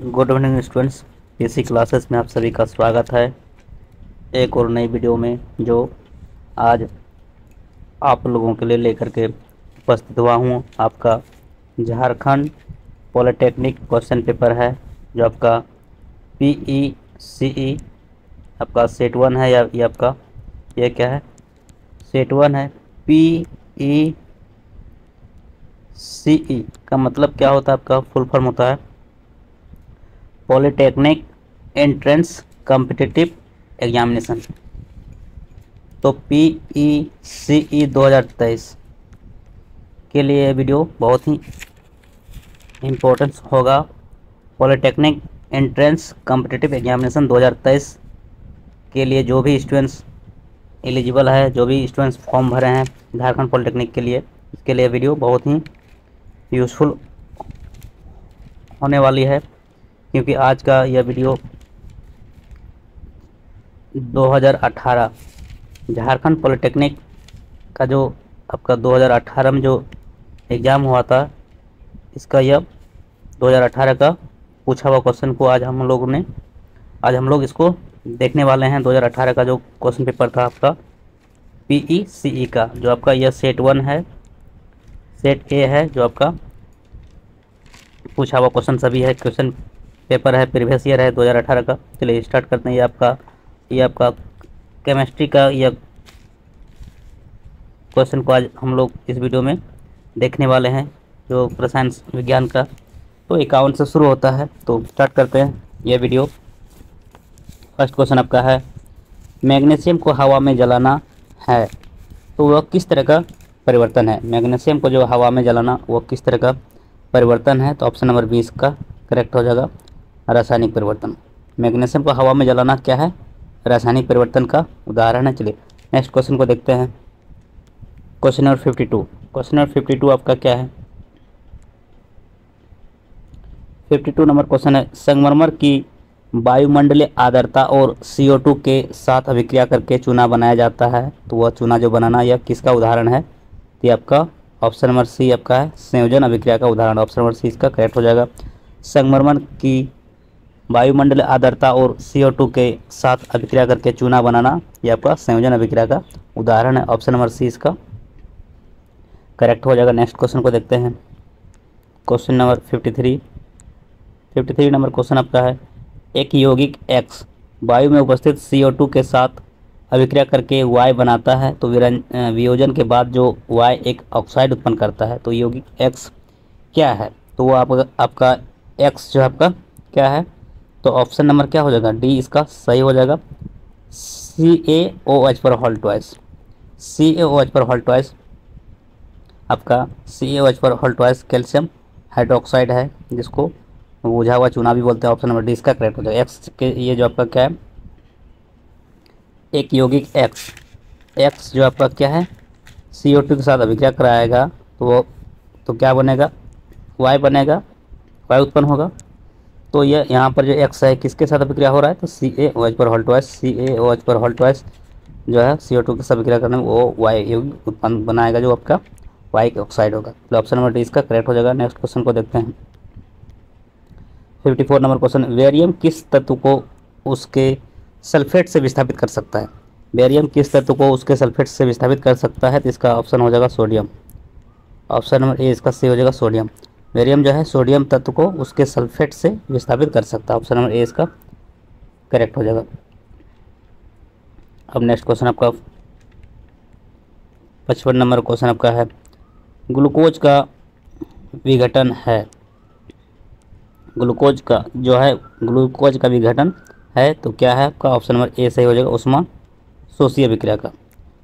Good evening students. PC classes में आप सभी का स्वागत है एक और नई वीडियो में, जो आज आप लोगों के लिए लेकर के उपस्थित हुआ हूँ। आपका झारखंड पॉलिटेक्निक क्वेश्चन पेपर है, जो आपका PECE आपका सेट 1 है, या ये आपका ये क्या है, सेट 1 है। PECE का मतलब क्या होता है, आपका फुल फॉर्म होता है पॉलिटेक्निक एंट्रेंस कॉम्पिटिटिव एग्जामिनेशन। तो PECE 2023 के लिए ये वीडियो बहुत ही इम्पोर्टेंस होगा। पॉलिटेक्निक एंट्रेंस कॉम्पिटिटिव एग्जामिनेशन 2023 के लिए जो भी स्टूडेंट्स एलिजिबल है, जो भी स्टूडेंट्स फॉर्म भरे हैं झारखंड पॉलिटेक्निक के लिए, इसके लिए वीडियो बहुत ही यूज़फुल होने वाली है, क्योंकि आज का यह वीडियो 2018 झारखंड पॉलिटेक्निक का जो आपका 2018 में जो एग्ज़ाम हुआ था, इसका यह 2018 का पूछा हुआ क्वेश्चन को आज हम लोग इसको देखने वाले हैं। 2018 का जो क्वेश्चन पेपर था आपका PECE का, जो आपका यह सेट 1 है, सेट A है, जो आपका पूछा हुआ क्वेश्चन सभी है, क्वेश्चन पेपर है, प्रीवियस ईयर है 2018 का। चलिए स्टार्ट करते हैं। ये आपका केमिस्ट्री का यह क्वेश्चन को आज हम लोग इस वीडियो में देखने वाले हैं, जो रसायन विज्ञान का। तो 51 से शुरू होता है, तो स्टार्ट करते हैं यह वीडियो। फर्स्ट क्वेश्चन आपका है, मैग्नीशियम को हवा में जलाना है तो वह किस तरह का परिवर्तन है। मैग्नीशियम को जो हवा में जलाना, वह किस तरह का परिवर्तन है। तो ऑप्शन नंबर 20 का करेक्ट हो जाएगा, रासायनिक परिवर्तन। मैग्नीशियम को हवा में जलाना क्या है, रासायनिक परिवर्तन का उदाहरण है। चलिए नेक्स्ट क्वेश्चन को देखते हैं। Question number 52। क्वेश्चन नंबर 52 आपका क्या है, 52 नंबर क्वेश्चन है, संगमरमर की वायुमंडलीय आर्द्रता और CO2 के साथ अभिक्रिया करके चूना बनाया जाता है, तो वह चूना जो बनाना, यह किसका उदाहरण है। तो ये आपका ऑप्शन नंबर C आपका है, संयोजन अभिक्रिया का उदाहरण। ऑप्शन नंबर C इसका करेक्ट हो जाएगा। संगमरमर की वायुमंडलीय आर्द्रता और CO2 के साथ अभिक्रिया करके चूना बनाना, यह आपका संयोजन अभिक्रिया का उदाहरण है। ऑप्शन नंबर C इसका करेक्ट हो जाएगा। नेक्स्ट क्वेश्चन को देखते हैं। क्वेश्चन नंबर 53 नंबर क्वेश्चन आपका है, एक यौगिक X वायु में उपस्थित CO2 के साथ अभिक्रिया करके Y बनाता है, तो वियोजन के बाद जो Y एक ऑक्साइड उत्पन्न करता है, तो यौगिक X क्या है। तो वो आपका X जो आपका क्या है, तो ऑप्शन नंबर क्या हो जाएगा, D इसका सही हो जाएगा। CaOH पर हॉल ट्वाइस, CaOH पर हॉल ट्वाइस, आपका CaOH पर हॉल ट्वाइस कैल्शियम हाइड्रोक्साइड है, जिसको बुझा हुआ चूना भी बोलते हैं। ऑप्शन नंबर D इसका करेक्ट हो जाएगा। X के ये जो आपका क्या है, एक यौगिक X जो आपका क्या है, CO2 के साथ अभिक्रिया कराएगा, तो क्या बनेगा, Y बनेगा, Y उत्पन्न होगा। तो ये यहाँ पर जो X है, किसके साथ अभिक्रिया हो रहा है, तो CaOH पर हॉल ट्वाइस, CaOH पर हॉल ट्वाइस जो है CO2 के साथ अभिक्रिया करने में वो Y यौगिक उत्पन्न बनाएगा, जो आपका Y ऑक्साइड होगा। तो ऑप्शन नंबर D इसका करेक्ट हो जाएगा। नेक्स्ट क्वेश्चन को देखते हैं। 54 नंबर क्वेश्चन, बेरियम किस तत्व को उसके सल्फेट से विस्थापित कर सकता है। बेरियम किस तत्व को उसके सल्फेट से विस्थापित कर सकता है, तो इसका ऑप्शन हो जाएगा सोडियम। ऑप्शन नंबर A इसका सही हो जाएगा, सोडियम। बेरियम जो है सोडियम तत्व को उसके सल्फेट से विस्थापित कर सकता है। ऑप्शन नंबर A इसका करेक्ट हो जाएगा। अब नेक्स्ट क्वेश्चन आपका 55 नंबर क्वेश्चन आपका है, ग्लूकोज का विघटन है, ग्लूकोज का जो है, ग्लूकोज का विघटन है, तो क्या है आपका ऑप्शन नंबर A सही हो जाएगा, उष्मा शोषीय अभिक्रिया का।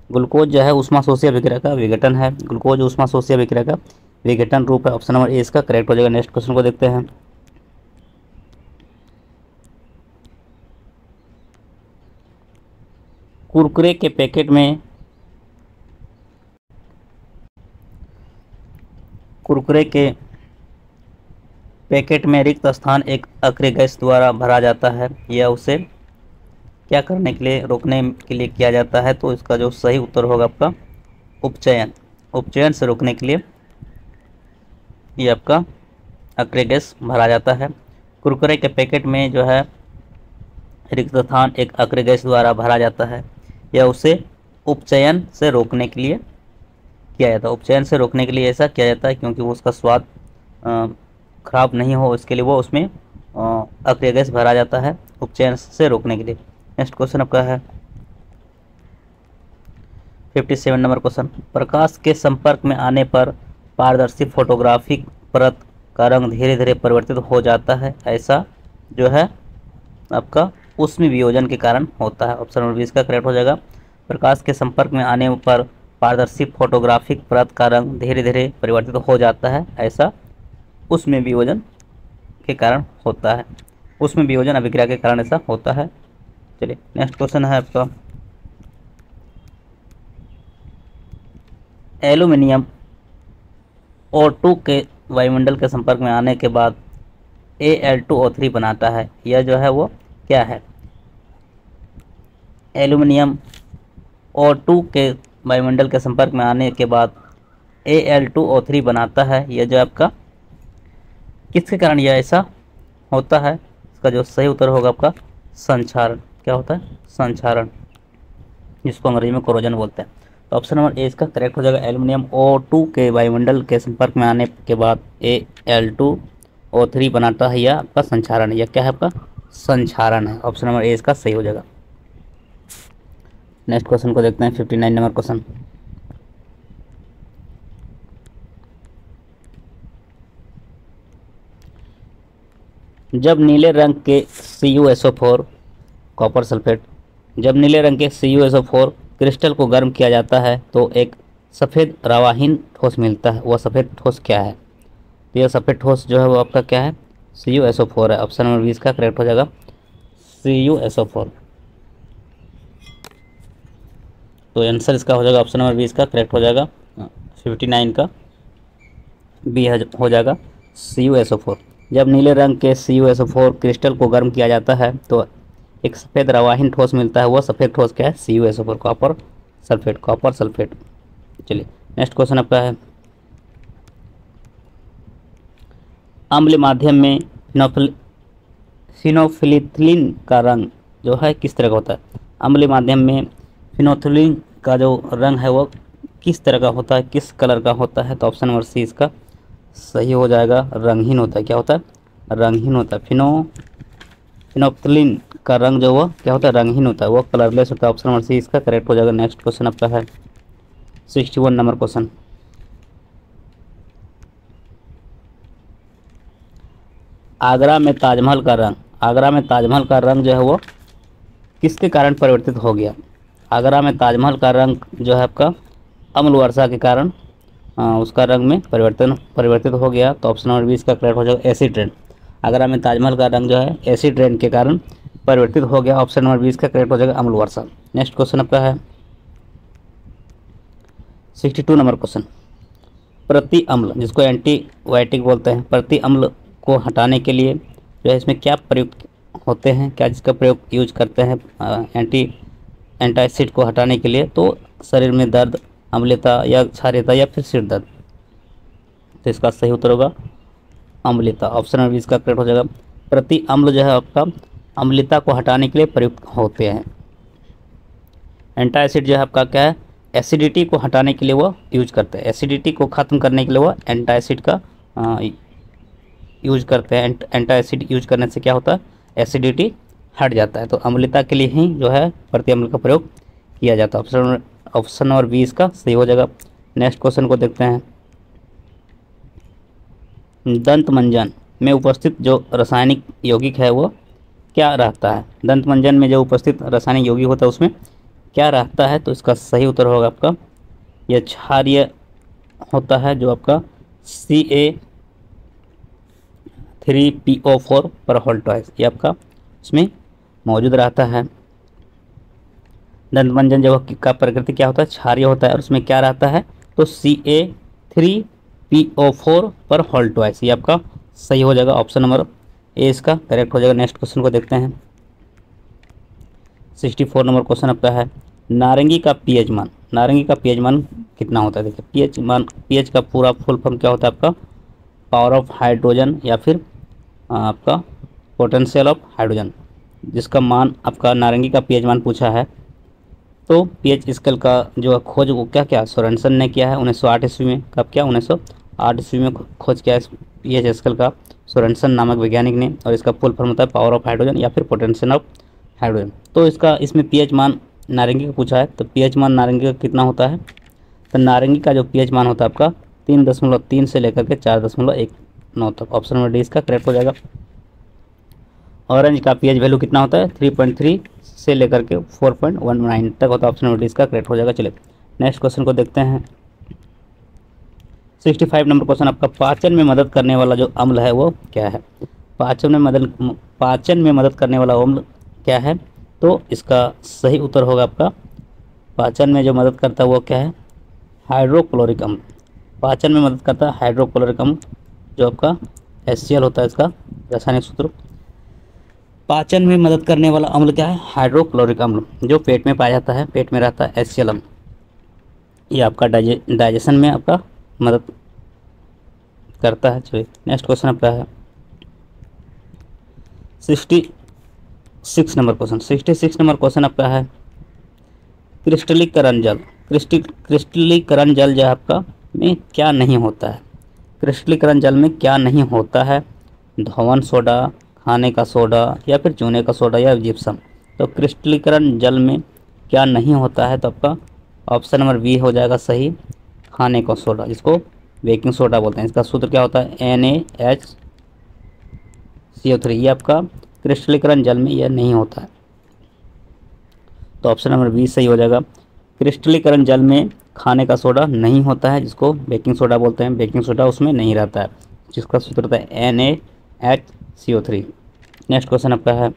ग्लूकोज जो है उष्मा शोषीय अभिक्रिया का विघटन है, ग्लूकोज उष्मा शोषीय अभिक्रिया का विघटन रूप है। ऑप्शन नंबर A इसका करेक्ट हो जाएगा। नेक्स्ट क्वेश्चन को देखते हैं। कुरकुरे के पैकेट में रिक्त स्थान एक अक्रिय गैस द्वारा भरा जाता है, यह उसे क्या करने के लिए, रोकने के लिए किया जाता है। तो इसका जो सही उत्तर होगा आपका उपचयन से रोकने के लिए ये आपका अक्रिय गैस भरा जाता है। कुरकुरे के पैकेट में जो है रिक्त स्थान एक अक्रिय गैस द्वारा भरा जाता है। यह उसे उपचयन से रोकने के लिए किया जाता है। उपचयन से रोकने के लिए ऐसा किया जाता है क्योंकि वो उसका स्वाद खराब नहीं हो, इसके लिए वो उसमें अक्रिय गैस भरा जाता है उपचयन से रोकने के लिए। नेक्स्ट क्वेश्चन आपका है 57 नंबर क्वेश्चन। प्रकाश के संपर्क में आने पर पारदर्शी फोटोग्राफिक परत का रंग धीरे धीरे परिवर्तित हो जाता है, ऐसा जो है आपका ऊष्मीय वियोजन के कारण होता है। ऑप्शन नंबर 20 का करेक्ट हो जाएगा। प्रकाश के संपर्क में आने पर पारदर्शी फोटोग्राफिक परत का रंग धीरे धीरे परिवर्तित हो जाता है, ऐसा ऊष्मीय वियोजन के कारण होता है। ऊष्मीय वियोजन अभिक्रिया के कारण ऐसा होता है। चलिए नेक्स्ट क्वेश्चन है आपका एल्यूमिनियम O2 के वायुमंडल के संपर्क में आने के बाद Al2O3 बनाता है। यह जो है वो क्या है? एल्यूमिनियम O2 के वायुमंडल के संपर्क में आने के बाद Al2O3 बनाता है। यह जो आपका किसके कारण यह ऐसा होता है? इसका जो सही उत्तर होगा आपका संक्षारण। क्या होता है? संक्षारण, जिसको अंग्रेजी में कोरोजन बोलते हैं। तो ऑप्शन नंबर ए इसका करेक्ट हो जाएगा। एल्यूमिनियम O2 के वायुमंडल के संपर्क में आने के बाद Al2O3 बनाता है, यह आपका संक्षारण है। यह क्या है? आपका संक्षारण है। ऑप्शन नंबर ए इसका सही हो जाएगा। नेक्स्ट क्वेश्चन को देखते हैं 59 नंबर क्वेश्चन। जब नीले रंग के CuSO4 कॉपर सल्फेट, जब नीले रंग के CuSO4 क्रिस्टल को गर्म किया जाता है तो एक सफ़ेद रावाहीन ठोस मिलता है। वह सफ़ेद ठोस क्या है? तो यह सफ़ेद ठोस जो है वो आपका क्या है? CuSO4 है। ऑप्शन नंबर 20 का करेक्ट हो जाएगा CuSO4। तो आंसर इसका हो जाएगा ऑप्शन नंबर 20 का करेक्ट हो जाएगा। 59 का बी हो जाएगा CuSO4। जब नीले रंग के CuSO4 क्रिस्टल को गर्म किया जाता है तो एक सफ़ेद रवाहीन ठोस मिलता है। वह सफ़ेद ठोस क्या है? CuSO4 copper sulphate, copper sulphate. चलिए नेक्स्ट क्वेश्चन आपका है अम्लीय माध्यम में फिनोल्फिथीन का रंग जो है किस तरह का होता है? अम्लीय माध्यम में फिनोल्फिथीन का जो रंग है वो किस तरह का होता है, किस कलर का होता है? तो ऑप्शन नंबर सी इसका सही हो जाएगा। रंगहीन होता है। क्या होता है? रंगहीन होता है। फिनोल्फिथीन का रंग जो वो क्या होता है? रंगहीन होता है, वो कलरलेस होता है। ऑप्शन नंबर सी इसका करेक्ट हो जाएगा। नेक्स्ट क्वेश्चन आपका है 61 नंबर क्वेश्चन। आगरा में ताजमहल का रंग, आगरा में ताजमहल का रंग जो है वो किसके कारण परिवर्तित हो गया? आगरा में ताजमहल का रंग जो है आपका अम्ल वर्षा के कारण उसका रंग में परिवर्तित हो गया। तो ऑप्शन नंबर 20 का करेक्ट हो जाएगा एसिड रेन। आगरा में ताजमहल का रंग जो है एसिड रेन के कारण परिवर्तित हो गया। ऑप्शन नंबर 20 का करेक्ट हो जाएगा अम्ल वर्षा। नेक्स्ट क्वेश्चन आपका है 62 नंबर क्वेश्चन। प्रति अम्ल, जिसको एंटीबायोटिक बोलते हैं, प्रति अम्ल को हटाने के लिए जो है इसमें क्या प्रयुक्त होते हैं? क्या जिसका प्रयोग यूज करते हैं एंटासिड को हटाने के लिए? तो शरीर में दर्द, अम्लता या क्षारीयता या फिर सिर दर्द। तो इसका सही उत्तर होगा अम्लता। ऑप्शन नंबर 20 का करेक्ट हो जाएगा। प्रति अम्ल जो है आपका अम्लता को हटाने के लिए प्रयुक्त होते हैं। एंटासिड जो है आपका क्या है? एसिडिटी को हटाने के लिए वो यूज करते हैं। एसिडिटी को ख़त्म करने के लिए वो एंटासिड का यूज करते हैं। एंटासिड यूज करने से क्या होता है? एसिडिटी हट जाता है। तो अम्लता के लिए ही जो है प्रति अम्ल का प्रयोग किया जाता है। ऑप्शन नंबर 20 का सही हो जाएगा। नेक्स्ट क्वेश्चन को देखते हैं। दंत मंजन में उपस्थित जो रासायनिक यौगिक है वो क्या रहता है? दंत मंजन में जो उपस्थित रासायनिक यौगिक होता है उसमें क्या रहता है? तो इसका सही उत्तर होगा आपका यह क्षारीय होता है, जो आपका Ca3PO4 पर होल्टॉइस ये आपका इसमें मौजूद रहता है। दंत मंजन जो का प्रकृति क्या होता है? क्षारीय होता है। और उसमें क्या रहता है? तो Ca3PO4 पर होल्टॉइस ये आपका सही हो जाएगा। ऑप्शन नंबर ए इसका करेक्ट हो जाएगा। नेक्स्ट क्वेश्चन को देखते हैं 64 नंबर क्वेश्चन आपका है नारंगी का पीएच मान, नारंगी का पीएच मान कितना होता है? देखिए पीएच मान, पीएच का पूरा फुल फॉर्म क्या होता है आपका? पावर ऑफ हाइड्रोजन या फिर आपका पोटेंशियल ऑफ हाइड्रोजन, जिसका मान आपका नारंगी का पीएच मान पूछा है। तो पीएच स्केल का जो खोज वो क्या सोरेनसन ने किया है 1908 ईस्वी में। कब किया? 1908 ईस्वी में खोज किया है पीएच स्केल का सोरेनसन नामक वैज्ञानिक ने, और इसका फुल फॉर्म होता है पावर ऑफ हाइड्रोजन या फिर पोटेंशियल ऑफ हाइड्रोजन। तो इसका इसमें पीएच मान नारंगी का पूछा है, तो पीएच मान नारंगी का कितना होता है? तो नारंगी का जो पीएच मान होता है आपका 3.3 से लेकर के 4.19 तक। ऑप्शन नंबर डी इसका करेक्ट हो जाएगा। ऑरेंज का पीएच वैल्यू कितना होता है? 3.3 से लेकर के 4.19 तक होता है। ऑप्शन नंबर डी इसका करेक्ट हो जाएगा। चलिए नेक्स्ट क्वेश्चन को देखते हैं। 65 नंबर क्वेश्चन आपका, पाचन में मदद करने वाला जो अम्ल है वो क्या है? पाचन में मदद करने वाला अम्ल क्या है? तो इसका सही उत्तर होगा आपका, पाचन में जो मदद करता है वो क्या है? हाइड्रोक्लोरिक अम्ल। पाचन में मदद करता है हाइड्रोक्लोरिक अम्ल, जो आपका HCl होता है इसका रासायनिक सूत्र। पाचन में मदद करने वाला अम्ल क्या है? हाइड्रोक्लोरिक अम्ल, जो पेट में पाया जाता है, पेट में रहता है HCl अम्ल। ये आपका डाइजेशन में आपका मदद करता है। चलिए नेक्स्ट क्वेश्चन आपका है 66 नंबर क्वेश्चन। 66 नंबर क्वेश्चन आपका है, क्रिस्टलीकरण जल। क्रिस्टलीकरण जल जो आपका में क्या नहीं होता है? क्रिस्टलीकरण जल में क्या नहीं होता है? धवन सोडा, खाने का सोडा, या फिर चूने का सोडा, या जिप्सम। तो क्रिस्टलीकरण जल में क्या नहीं होता है? तो आपका ऑप्शन नंबर बी हो जाएगा सही, खाने का सोडा, जिसको बेकिंग सोडा बोलते हैं। इसका सूत्र क्या होता है? NaHCO3। ये आपका क्रिस्टलीकरण जल में यह नहीं होता है, तो ऑप्शन नंबर बी सही हो जाएगा। क्रिस्टलीकरण जल में खाने का सोडा नहीं होता है, जिसको बेकिंग सोडा बोलते हैं। बेकिंग सोडा उसमें नहीं रहता है, जिसका सूत्र होता है NaHCO3। नेक्स्ट क्वेश्चन आपका है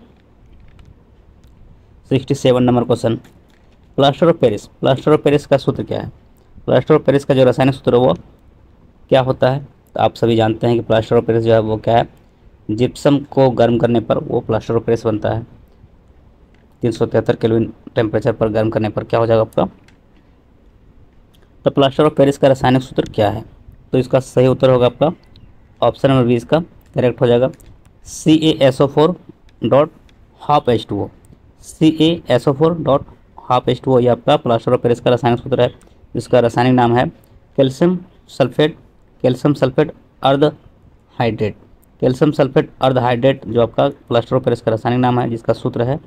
67 number question, plaster of Paris. Plaster of Paris का सूत्र क्या है? प्लास्टर ऑफ पेरिस का जो रासायनिक सूत्र है वो क्या होता है? तो आप सभी जानते हैं कि प्लास्टर ऑफ पेरिस जो है वो क्या है? जिप्सम को गर्म करने पर वो प्लास्टर ऑफ पेरिस बनता है। 373 केल्विन टेम्परेचर पर गर्म करने पर क्या हो जाएगा आपका? तो प्लास्टर ऑफ पेरिस का रासायनिक सूत्र क्या है? तो इसका सही उत्तर होगा आपका ऑप्शन नंबर बी इसका करेक्ट हो जाएगा, CaSO4 dot half H2O। CaSO4 H2O ये आपका प्लास्टर ऑफ पेरिस का रासायनिक सूत्र है, जिसका रासायनिक नाम है कैल्शियम सल्फेट अर्ध हाइड्रेट। कैल्शियम सल्फेट अर्ध हाइड्रेट जो आपका प्लास्टर ऑफ पेरिस का रासायनिक नाम है, जिसका सूत्र है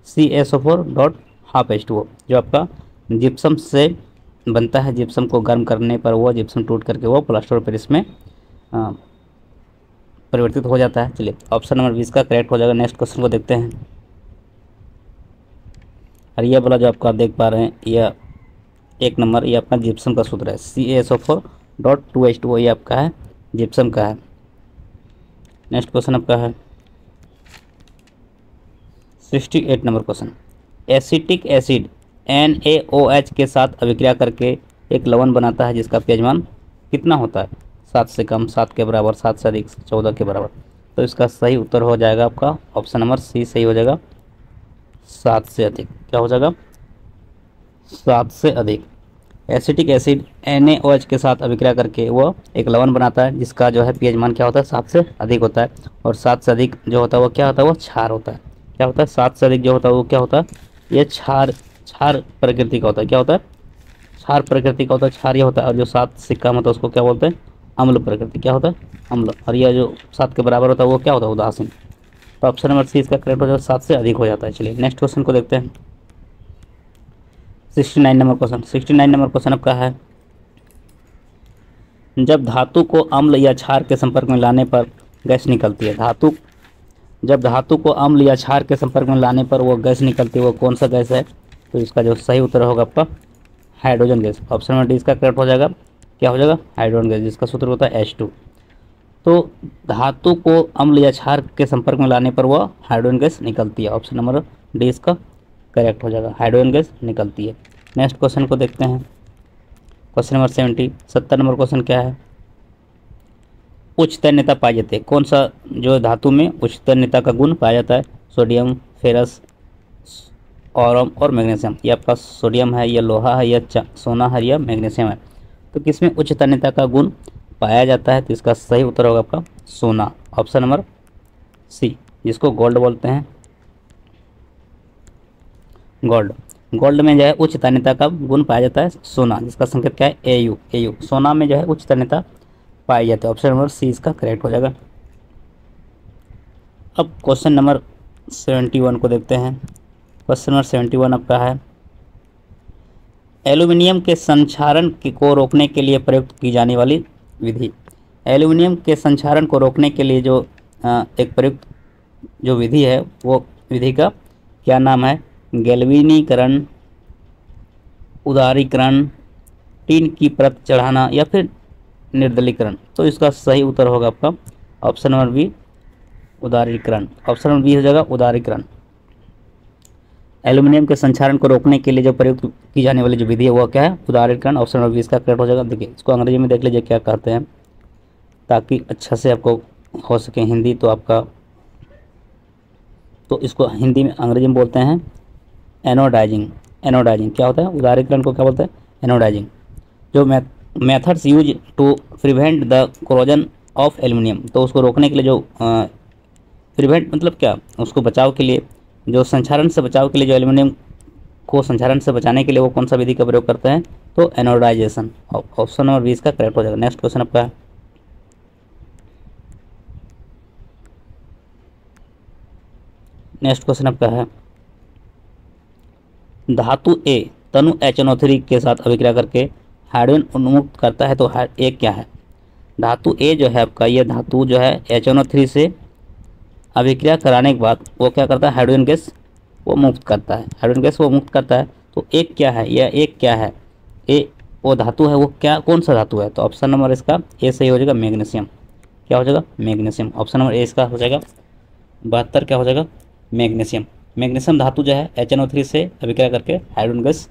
CaSO4 डॉट हाफ H2O, जो आपका जिप्सम से बनता है। जिप्सम को गर्म करने पर वो जिप्सम टूट करके वो प्लास्टर ऑफ पेरिस में परिवर्तित हो जाता है। चलिए ऑप्शन नंबर 20 का करेक्ट हो जाएगा। नेक्स्ट क्वेश्चन को देखते हैं। और यह वाला जो आपको आप देख पा रहे हैं, यह 1 नंबर, ये आपका जिप्सम का सूत्र है। CaSO4 डॉट 2H2O ये आपका है जिप्सम का है। नेक्स्ट क्वेश्चन आपका है 68 number question, acetic acid NaOH के साथ अभिक्रिया करके एक लवण बनाता है, जिसका pH मान कितना होता है? 7 से कम, 7 के बराबर, 7 से अधिक, 14 के बराबर। तो इसका सही उत्तर हो जाएगा आपका ऑप्शन नंबर सी सही हो जाएगा, 7 से अधिक। क्या हो जाएगा? 7 से अधिक। एसिटिक एसिड NaOH के साथ अभिक्रिया करके वो एक लवण बनाता है, जिसका जो है pH मान क्या होता है? 7 से अधिक होता है। और 7 से अधिक जो होता है वो क्या होता है? वो क्षार होता है। क्या होता है? 7 से अधिक जो होता है वो क्या होता है? ये क्षार प्रकृति का होता है। क्या होता है? क्षार प्रकृति का होता है। क्षार ये होता है, और जो 7 से कम होता है उसको क्या बोलते हैं? अम्ल प्रकृति। क्या होता है? अम्ल। और यह जो 7 के बराबर होता है वो क्या होता है? उदासीन। तो ऑप्शन नंबर सी इसका करेक्ट हो जाएगा, 7 से अधिक हो जाता है। चलिए नेक्स्ट क्वेश्चन को देखते हैं। 69 नंबर क्वेश्चन। 69 नंबर क्वेश्चन आपका है, जब धातु को अम्ल या क्षार के संपर्क में लाने पर गैस निकलती है। जब धातु को अम्ल या क्षार के संपर्क में लाने पर वो गैस निकलती है, वो कौन सा गैस है? तो इसका जो सही उत्तर होगा आपका hydrogen gas. Option number D इसका करेक्ट हो जाएगा। क्या हो जाएगा? हाइड्रोजन गैस, जिसका सूत्र होता है H2। तो धातु को अम्ल या क्षार के संपर्क में लाने पर वह हाइड्रोजन गैस निकलती है। ऑप्शन नंबर डी इसका करेक्ट हो जाएगा, हाइड्रोजन गैस निकलती है। नेक्स्ट क्वेश्चन को देखते हैं। क्वेश्चन नंबर 70 नंबर क्वेश्चन क्या है? उच्च तन्यता पाई जाती है। कौन सा जो धातु में उच्च तन्यता का गुण पाया जाता है? सोडियम, फेरस, ऑरम और मैग्नीशियम। ये आपका सोडियम है, यह लोहा है, यह सोना है, यह मैग्नीशियम है। तो किसमें उच्च तन्यता का गुण पाया जाता है? तो इसका सही उत्तर होगा आपका सोना। ऑप्शन नंबर सी जिसको गोल्ड बोलते हैं। गोल्ड, गोल्ड में जो है उच्च तन्यता का गुण पाया जाता है सोना, जिसका संकेत क्या है Au। Au सोना में जो है उच्च तन्यता पाई जाती है। ऑप्शन नंबर सी इसका करेक्ट हो जाएगा। अब क्वेश्चन नंबर 71 को देखते हैं। क्वेश्चन नंबर 71 आपका है, एल्यूमिनियम के संक्षारण को रोकने के लिए प्रयुक्त की जाने वाली विधि। एल्यूमिनियम के संक्षारण को रोकने के लिए जो एक प्रयुक्त जो विधि है वो विधि का क्या नाम है? गैल्वेनीकरण, उदारीकरण, टीन की परत चढ़ाना या फिर निर्जलीकरण। तो इसका सही उत्तर होगा आपका ऑप्शन नंबर बी, उदारीकरण। ऑप्शन नंबर बी हो जाएगा उदारीकरण। एल्यूमिनियम के संक्षारण को रोकने के लिए जो प्रयुक्त की जाने वाली जो विधि है वो क्या है? उदारीकरण। ऑप्शन नंबर बी इसका करेक्ट हो जाएगा। देखिए इसको अंग्रेजी में देख लीजिए क्या कहते हैं, ताकि अच्छा से आपको हो सके। हिंदी तो आपका, तो इसको हिंदी में अंग्रेजी में बोलते हैं एनोडाइजिंग। एनोडाइजिंग क्या होता है? उदारीकरण को क्या बोलते हैं? एनोडाइजिंग। जो methods use to prevent the corrosion of aluminium, तो उसको रोकने के लिए जो प्रिवेंट मतलब क्या? उसको बचाव के लिए, जो संक्षारण से बचाव के लिए, जो एल्यूमिनियम को संक्षारण से बचाने के लिए वो कौन सा विधि का प्रयोग करते हैं? तो एनोडाइजेशन। ऑप्शन नंबर 20 का करेक्ट हो जाएगा। नेक्स्ट क्वेश्चन आपका है, नेक्स्ट क्वेश्चन आपका है, धातु ए तनु HNO3 के साथ अभिक्रिया करके हाइड्रोजन उन्मुक्त करता है, तो ए क्या है? धातु ए जो है आपका, ये धातु जो है HNO3 से अभिक्रिया कराने के बाद वो क्या करता है? हाइड्रोजन गैस वो मुक्त करता है। हाइड्रोजन गैस वो मुक्त करता है। तो एक क्या है? यह एक क्या है? ए वो धातु है, वो क्या कौन सा धातु है? तो ऑप्शन नंबर इसका ए सही हो जाएगा, मैग्नीशियम। क्या हो जाएगा? मैग्नीशियम। ऑप्शन नंबर ए इसका हो जाएगा 72 क्या हो जाएगा? मैग्नीशियम। मैग्नीशियम धातु जो है HNO3 से अभिक्रिया करके हाइड्रोजन गैस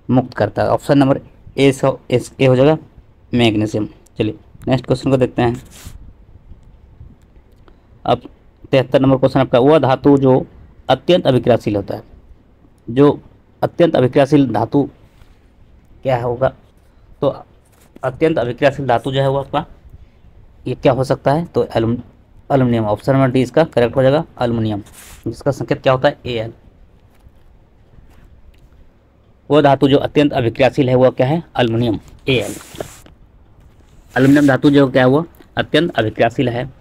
मुक्त करता है। ऑप्शन नंबर ए हो जाएगा मैग्नीशियम। चलिए नेक्स्ट क्वेश्चन को देखते हैं। अब 73 नंबर क्वेश्चन आपका, वह धातु जो अत्यंत अभिक्रियाशील होता है। जो अत्यंत अभिक्रियाशील धातु क्या होगा? तो अत्यंत अभिक्रियाशील धातु जो है वो आपका ये क्या हो सकता है? तो एल्यूमिनियम। ऑप्शन नंबर डी इसका करेक्ट हो जाएगा, एल्यूमिनियम, जिसका संकेत क्या होता है? Al। वो धातु जो अत्यंत अभिक्रियाशील है वो क्या है? Aluminium, Al। एल्यूमिनियम धातु जो क्या है वो अत्यंत अभिक्रियाशील है।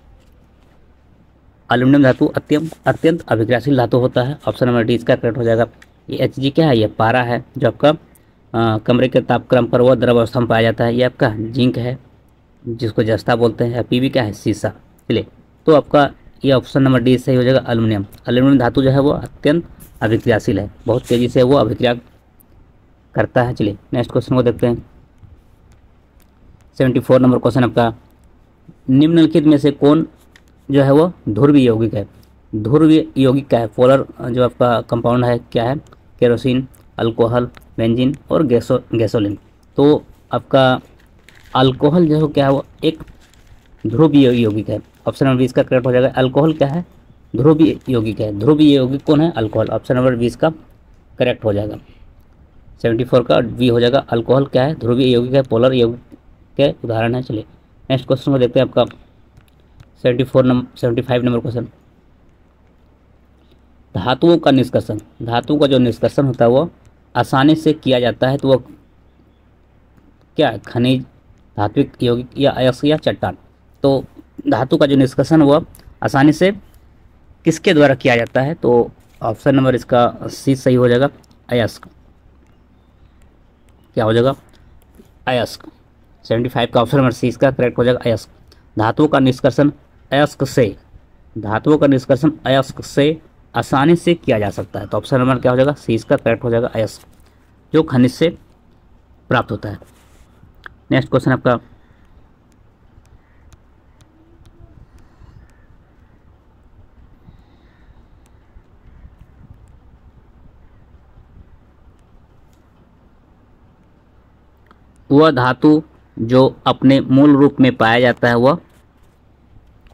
एल्यूमिनियम धातु अत्यंत अभिक्रियाशील धातु होता है। ऑप्शन नंबर डी इसका करेक्ट हो जाएगा। ये Hg क्या है? ये पारा है, जो आपका कमरे के तापक्रम पर वो द्रव अवस्था में पाया जाता है। ये आपका जिंक है, जिसको जस्ता बोलते हैं। पीवी क्या है? सीसा। चलिए तो आपका ये ऑप्शन नंबर डी सही हो जाएगा, एल्यूमिनियम। एल्यूमिनियम धातु जो है वो अत्यंत अभिक्रियाशील है, बहुत तेज़ी से वो अभिक्रिया करता है। चलिए नेक्स्ट क्वेश्चन को देखते हैं। 74 नंबर क्वेश्चन आपका, निम्नलिखित में से कौन जो है वो ध्रुवीय यौगिक है? ध्रुवीय यौगिक क्या है? पोलर जो आपका कंपाउंड है क्या है? केरोसिन, अल्कोहल, बेंजीन और गैसोलीन। तो आपका अल्कोहल जो है क्या है वो एक ध्रुवीय यौगिक है। ऑप्शन नंबर 20 का करेक्ट हो जाएगा। अल्कोहल क्या है? ध्रुवीय यौगिक है। ध्रुवीय यौगिक कौन है? अल्कोहल। ऑप्शन नंबर 20 का करेक्ट हो जाएगा। 74 का बी हो जाएगा। अल्कोहल क्या है? ध्रुवीय यौगिक है, पोलर यौगिक के उदाहरण है। चलिए नेक्स्ट क्वेश्चन को देखते हैं। आपका 75 नंबर क्वेश्चन, धातुओं का निष्कर्षण। धातुओं का जो निष्कर्षण होता है वो आसानी से किया जाता है, तो वो क्या है? खनिज, धात्विक यौगिक या अयस्क या चट्टान। तो धातु का जो निष्कर्षण वो आसानी से किसके द्वारा किया जाता है? तो ऑप्शन नंबर इसका सी सही हो जाएगा, अयस्क। क्या हो जाएगा? अयस्क। 75 का ऑप्शन नंबर सी इसका करेक्ट हो जाएगा, अयस्क। धातुओं का निष्कर्षण अयस्क से, धातुओं का निष्कर्षण अयस्क से आसानी से किया जा सकता है। तो ऑप्शन नंबर क्या हो जाएगा? सी इसका करेक्ट हो जाएगा, अयस्क, जो खनिज से प्राप्त होता है। नेक्स्ट क्वेश्चन आपका, वह धातु जो अपने मूल रूप में पाया जाता है वह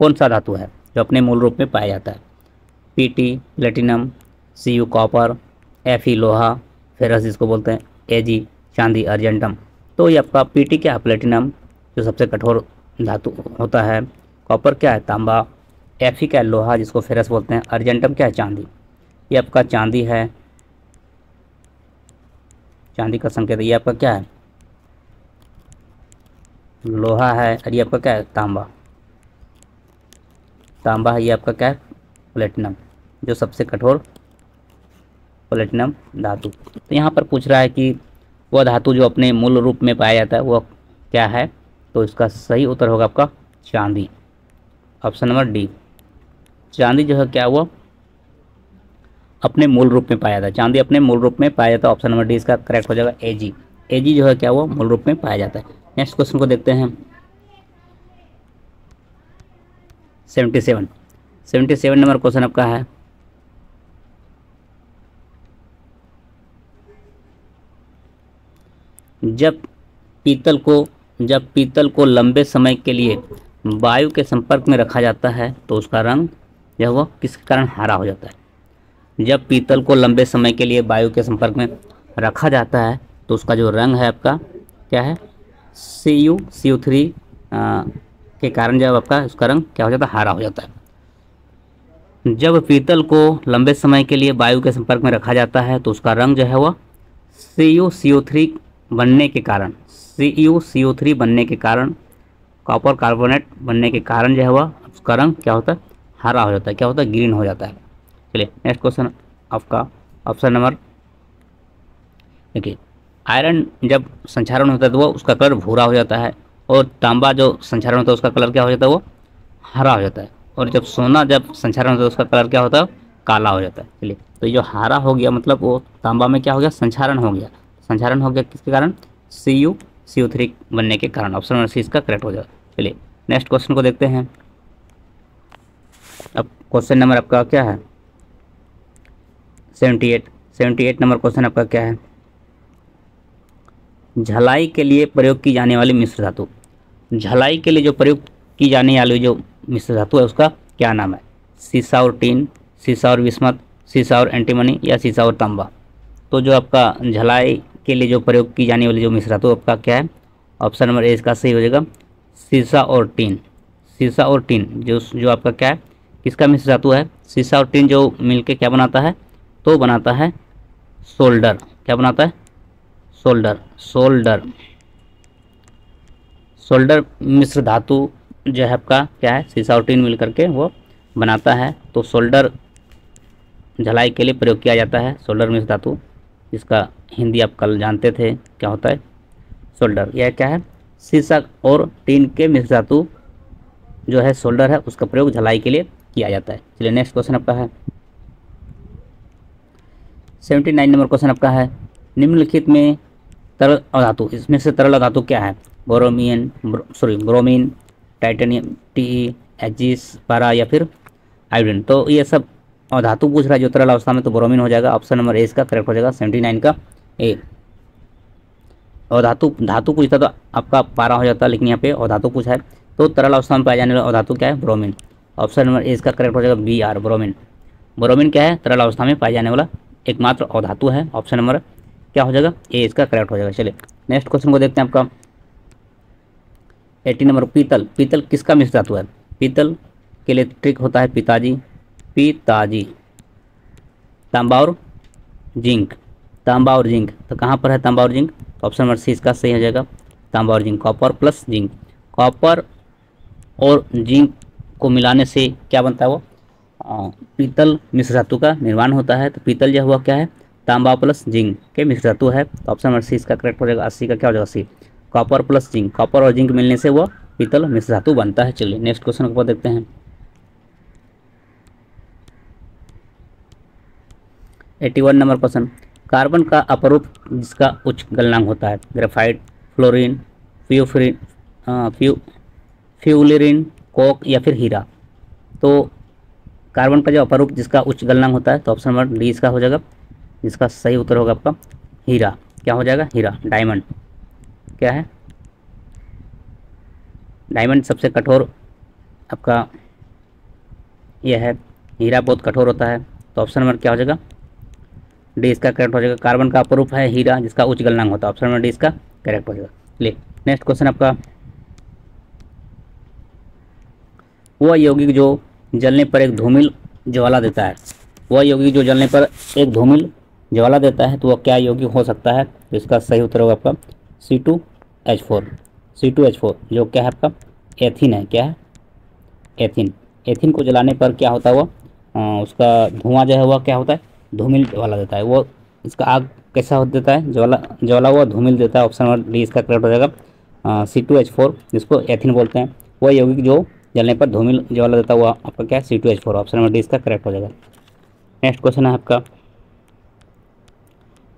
कौन सा धातु है? जो अपने मूल रूप में पाया जाता है? Pt platinum, Cu copper, Fe लोहा, फेरस जिसको बोलते हैं, Ag चांदी, अर्जेंटम। तो ये आपका Pt क्या है? प्लेटिनम, जो सबसे कठोर धातु होता है। कॉपर क्या है? तांबा, Fe क्या है, लोहा जिसको फेरस बोलते हैं। अर्जेंटम क्या है, चांदी। ये आपका चांदी है, चांदी का संकेत। ये आपका क्या है, लोहा है। और ये आपका क्या है, तांबा। तांबा है। ये आपका क्या है, प्लेटिनम, जो सबसे कठोर प्लेटिनम धातु। तो यहाँ पर पूछ रहा है कि वह धातु जो अपने मूल रूप में पाया जाता है वह क्या है, तो इसका सही उत्तर होगा आपका चांदी, ऑप्शन नंबर डी। चांदी जो है क्या, वो अपने मूल रूप में पाया जाता है। चांदी अपने मूल रूप में पाया जाता है, ऑप्शन नंबर डी इसका करेक्ट हो जाएगा। एजी, एजी जो है क्या, वो मूल रूप में पाया जाता है। नेक्स्ट क्वेश्चन को देखते हैं। 77 नंबर क्वेश्चन आपका है, जब पीतल को लंबे समय के लिए वायु के संपर्क में रखा जाता है तो उसका रंग जो वो किसके कारण हरा हो जाता है। जब पीतल को लंबे समय के लिए वायु के संपर्क में रखा जाता है तो उसका जो रंग है आपका क्या है, CO3 के कारण जब आपका उसका रंग क्या हो जाता है, हरा हो जाता है। जब पीतल को लंबे समय के लिए वायु के संपर्क में रखा जाता है तो उसका रंग जो है वह CO3 बनने के कारण, CO3 बनने के कारण, कॉपर कार्बोनेट बनने के कारण जो है वह उसका रंग क्या होता है, हरा हो जाता है। क्या होता है, ग्रीन हो जाता है। चलिए नेक्स्ट क्वेश्चन आपका ऑप्शन नंबर, देखिए आयरन जब संक्षारण होता है तो वो उसका कलर भूरा हो जाता है, और तांबा जो संक्षारण होता है उसका कलर क्या हो जाता है, वो हरा हो जाता है। और जब सोना जब संक्षारण होता है उसका कलर क्या होता है, काला हो जाता है। चलिए तो ये जो हरा हो गया मतलब वो तांबा में क्या हो गया, संक्षारण हो गया। संक्षारण हो गया किसके कारण, CO3 बनने के कारण, ऑप्शन नंबर सी इसका करेक्ट हो जाएगा। चलिए नेक्स्ट क्वेश्चन को देखते हैं। अब क्वेश्चन नंबर आपका क्या है, 78 नंबर क्वेश्चन आपका क्या है, झलाई के लिए प्रयोग की जाने वाली मिश्र धातु। झलाई के लिए जो प्रयोग की जाने वाली जो मिश्र धातु है उसका क्या नाम है, सीसा और टीन, सीसा और विस्मत, सीसा और एंटीमनी, या सीसा और तांबा। तो जो आपका झलाई के लिए जो प्रयोग की जाने वाली जो मिश्र धातु आपका क्या है, ऑप्शन नंबर ए इसका सही हो जाएगा, सीसा और टीन। सीसा और टीन जो आपका क्या है, किसका मिश्र धातु है, सीसा और टीन जो मिलके क्या बनाता है, तो बनाता है सोल्डर। क्या बनाता है, सोल्डर मिश्र धातु जो है आपका क्या है, सीसा और टीन मिल करके वो बनाता है। तो सोल्डर झलाई के लिए प्रयोग किया जाता है, सोल्डर मिश्र धातु, जिसका हिंदी आप कल जानते थे क्या होता है, सोल्डर। यह क्या है, सीसा और टीन के मिश्र धातु जो है सोल्डर है, उसका प्रयोग झलाई के लिए किया जाता है। चलिए नेक्स्ट क्वेश्चन आपका है 79 नंबर क्वेश्चन आपका है, निम्नलिखित में तरल अधातु, इसमें से तरल अधातु क्या है, ब्रोमीन, टाइटेनियम, टी, एजिस, पारा, या फिर आयोडीन। तो ये सब अधातु पूछ रहा है जो तरल अवस्था में, तो ब्रोमीन हो जाएगा, ऑप्शन नंबर ए इसका करेक्ट हो जाएगा, 79 का ए। और धातु पूछता तो आपका पारा हो जाता, लेकिन यहाँ पे अधातु पूछा है, तो तरल अवस्था में पाए जाने वाला अधातु क्या है, ब्रोमीन, ऑप्शन नंबर ए इसका करेक्ट हो जाएगा, BR ब्रोमीन। ब्रोमीन क्या है, तरल अवस्था में पाए जाने वाला एकमात्र अधातु है, ऑप्शन नंबर क्या हो जाएगा, ए इसका करेक्ट हो जाएगा। चलिए नेक्स्ट क्वेश्चन को देखते हैं आपका 80 नंबर, पीतल किसका मिश्र धातु है। पीतल के लिए ट्रिक होता है पिताजी, तांबा और जिंक, तो कहाँ पर है तांबा और जिंक, तो ऑप्शन नंबर सी इसका सही हो जाएगा, तांबा और zinc, copper plus zinc. Copper और जिंक को मिलाने से क्या बनता है, वो पीतल मिश्र धातु का निर्माण होता है। तो पीतल जो हुआ क्या है, तांबा प्लस जिंक के मिश्र धातु है, तो ऑप्शन नंबर सी इसका करेक्ट हो जाएगा। 80 का क्या हो जाएगा, सी, कॉपर प्लस जिंक, कॉपर और जिंक मिलने से वो पीतल मिश्र धातु बनता है। चलिए नेक्स्ट क्वेश्चन को देखते हैं 81 नंबर क्वेश्चन, कार्बन का अपरूप जिसका उच्च गलनांक होता है, ग्रेफाइट, फ्लोरीन, फ्यूलिरिन, कोक, या फिर हीरा। तो कार्बन का जो अपरूप जिसका उच्च गलनांक होता है, तो ऑप्शन नंबर डी इसका हो जाएगा, जिसका सही उत्तर होगा आपका हीरा। क्या हो जाएगा, हीरा, डायमंड। क्या है, डायमंड सबसे कठोर आपका यह है, हीरा बहुत कठोर होता है, तो ऑप्शन नंबर क्या हो जाएगा, डी इसका करेक्ट हो जाएगा। कार्बन का अपरूप है हीरा जिसका उच्च गलनांक होता है, ऑप्शन नंबर डी इसका करेक्ट हो जाएगा। चलिए नेक्स्ट क्वेश्चन आपका, वह यौगिक जो जलने पर एक धूमिल ज्वाला देता है, वह यौगिक जो जलने पर एक धूमिल ज्वाला देता है तो वह क्या यौगिक हो सकता है? तो इसका सही उत्तर होगा आपका C2H4। C2H4 जो क्या है आपका एथिन है। क्या है? एथिन। एथिन को जलाने पर क्या होता है? वो उसका धुआं जो है वह क्या होता है? धूमिल ज्वाला देता है। वो इसका आग कैसा हो देता है? ज्वाला ज्वाला हुआ धूमिल देता है। ऑप्शन नंबर डी इसका करेक्ट हो जाएगा। C2H4 जिसको एथिन बोलते हैं, वह यौगिक जो जलने पर धूमिल ज्वाला देता है, वह आपका क्या है? C2H4। ऑप्शन नंबर डी इसका करेक्ट हो जाएगा। नेक्स्ट क्वेश्चन है आपका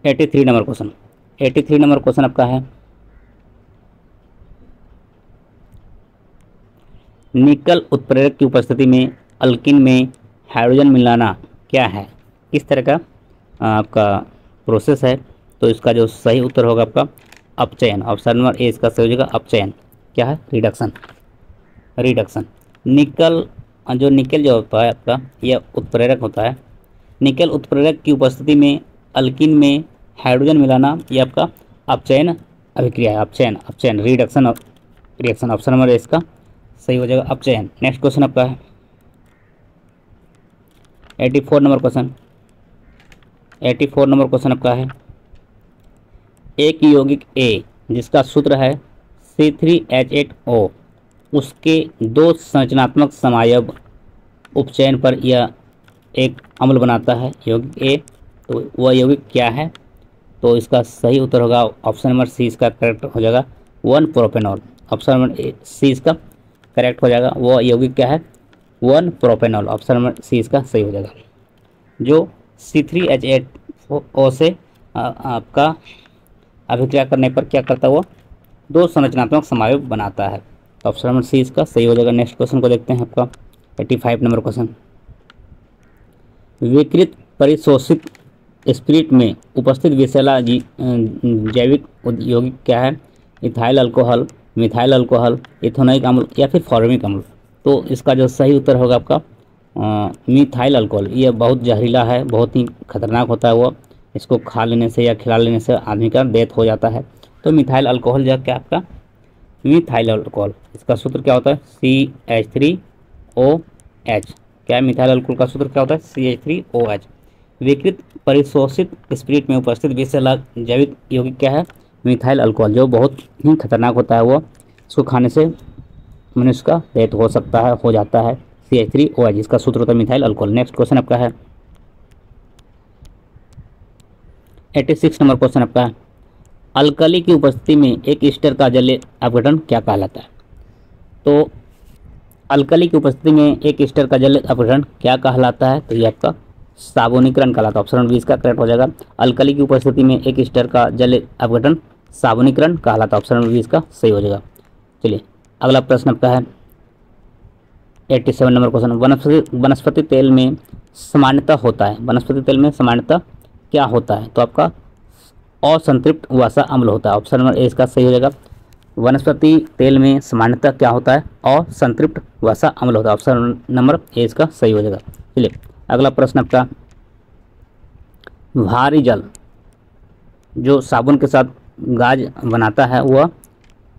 83 नंबर क्वेश्चन। 83 नंबर क्वेश्चन आपका है, निकल उत्प्रेरक की उपस्थिति में अल्किन में हाइड्रोजन मिलाना क्या है? किस तरह का आपका प्रोसेस है? तो इसका जो सही उत्तर होगा आपका अपचयन। ऑप्शन नंबर ए इसका सही हो जाएगा अपचयन। क्या है? रिडक्शन। रिडक्शन। निकल जो होता है आपका यह उत्प्रेरक होता है। निकल उत्प्रेरक की उपस्थिति में अल्किन में हाइड्रोजन मिलाना यह आपका अपचयन अभिक्रिया है। अपचयन reduction reaction. Option number A इसका सही हो जाएगा अपचयन। नेक्स्ट क्वेश्चन आपका है 84 नंबर क्वेश्चन। 84 नंबर क्वेश्चन आपका है, एक यौगिक ए जिसका सूत्र है C3H8O, उसके दो संरचनात्मक समायब उपचयन पर यह एक अम्ल बनाता है यौगिक ए, तो वह यौगिक क्या है? तो इसका सही उत्तर होगा ऑप्शन नंबर सी इसका करेक्ट हो जाएगा 1-प्रोपेनॉल। ऑप्शन नंबर सी इसका करेक्ट हो जाएगा। वो यौगिक क्या है? 1-प्रोपेनॉल। ऑप्शन नंबर सी इसका सही हो जाएगा। जो C3H8O से आपका अभिक्रिया करने पर क्या करता है? वो दो संरचनात्मक समायोग बनाता है। तो ऑप्शन नंबर सी इसका सही हो जाएगा। नेक्स्ट क्वेश्चन को देखते हैं आपका 85 नंबर क्वेश्चन। विकृत परिशोषित स्पिरिट में उपस्थित विषैला जैविक यौगिक क्या है? Ethyl alcohol, methyl alcohol, ethanoic अम्ल या फिर फॉर्मिक अम्ल। तो इसका जो सही उत्तर होगा आपका मिथाइल अल्कोहल। यह बहुत जहरीला है, बहुत ही खतरनाक होता है। वो इसको खा लेने से या खिला लेने से आदमी का डेथ हो जाता है। तो मिथाइल अल्कोहल जो क्या आपका मिथाइल अल्कोहल, इसका सूत्र क्या होता है? CH3OH। क्या है? मिथाइल अल्कोहल का सूत्र क्या होता है? CH3OH। विकृत परिशोषित स्पिरिट में उपस्थित विषैला जैविक यौगिक क्या है? मिथाइल अल्कोहल, जो बहुत ही खतरनाक होता है। वो इसको खाने से मनुष्य का डेथ हो सकता है, हो जाता है। CH3OH इसका सूत्र होता है मिथाइल अल्कोहल। नेक्स्ट क्वेश्चन आपका है 86 नंबर क्वेश्चन आपका है, अल्कली की उपस्थिति में एक ईस्टर का जलीय अपघटन क्या कहलाता है? तो अल्कली की उपस्थिति में एक ईस्टर का जलीय अपघटन क्या कहलाता है? तो ये आपका साबुनीकरण कहलाता है। ऑप्शन नंबर 20 का करेक्ट हो जाएगा। अल्कली की उपस्थिति में एक ईस्टर का जलीय अपघटन साबुनीकरण कहलाता है। ऑप्शन नंबर 20 का सही हो जाएगा। चलिए अगला प्रश्न आपका है 87 नंबर क्वेश्चन। वनस्पति तेल में सामान्यतः होता है, वनस्पति तेल में सामान्यतः क्या होता है? तो आपका असंतृप्त वसा अम्ल होता है। ऑप्शन नंबर ए इसका सही हो जाएगा। वनस्पति तेल में सामान्यतः क्या होता है? असंतृप्त वसा अम्ल होता है। ऑप्शन नंबर ए इसका सही हो जाएगा। चलिए अगला प्रश्न आपका, भारी जल जो साबुन के साथ गाज बनाता है वह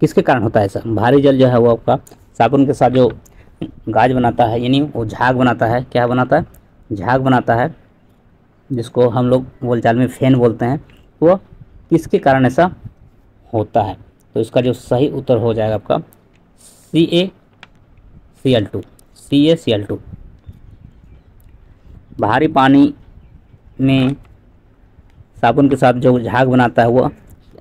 किसके कारण होता है? ऐसा भारी जल जो है वो आपका साबुन के साथ जो गाज बनाता है, यानी वो झाग बनाता है। क्या बनाता है? झाग बनाता है, जिसको हम लोग बोलचाल में फैन बोलते हैं। वो किसके कारण ऐसा होता है? तो इसका जो सही उत्तर हो जाएगा आपका CaCl2। भारी पानी में साबुन के साथ जो झाग बनाता है वो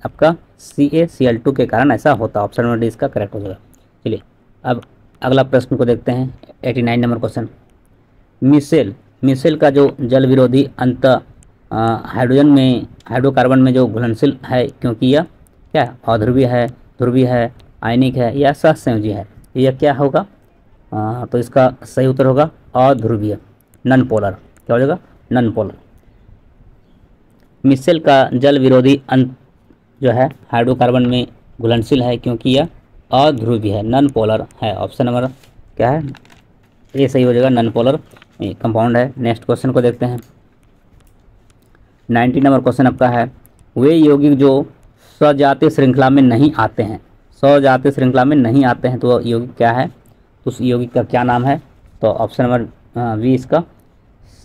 आपका CaCl2 के कारण ऐसा होता है। ऑप्शन नंबर डी इसका करेक्ट हो जाएगा। चलिए अब अगला प्रश्न को देखते हैं 89 नंबर क्वेश्चन। मिसेल का जो जल विरोधी अंत हाइड्रोजन में हाइड्रोकार्बन में जो घुलनशील है, क्योंकि यह क्या है? अध्रुवीय है, ध्रुवीय है, आयनिक है या सहसंयोजी है। यह क्या होगा? तो इसका सही उत्तर होगा अध्रुवीय, नॉन पोलर। क्या हो जाएगा? Non polar. मिसेल का जल विरोधी अंत जो है हाइड्रोकार्बन में घुलनशील है, क्योंकि यह अध्रुवीय है, नॉन पोलर है। ऑप्शन नंबर क्या है? ये सही हो जाएगा, नॉन पोलर कंपाउंड है। नेक्स्ट क्वेश्चन को देखते हैं 90 नंबर क्वेश्चन आपका है, वे यौगिक जो सजातीय श्रृंखला में नहीं आते हैं, सजातीय श्रृंखला में नहीं आते हैं, तो यौगिक क्या है? तो उस यौगिक का क्या नाम है? तो ऑप्शन नंबर बी इसका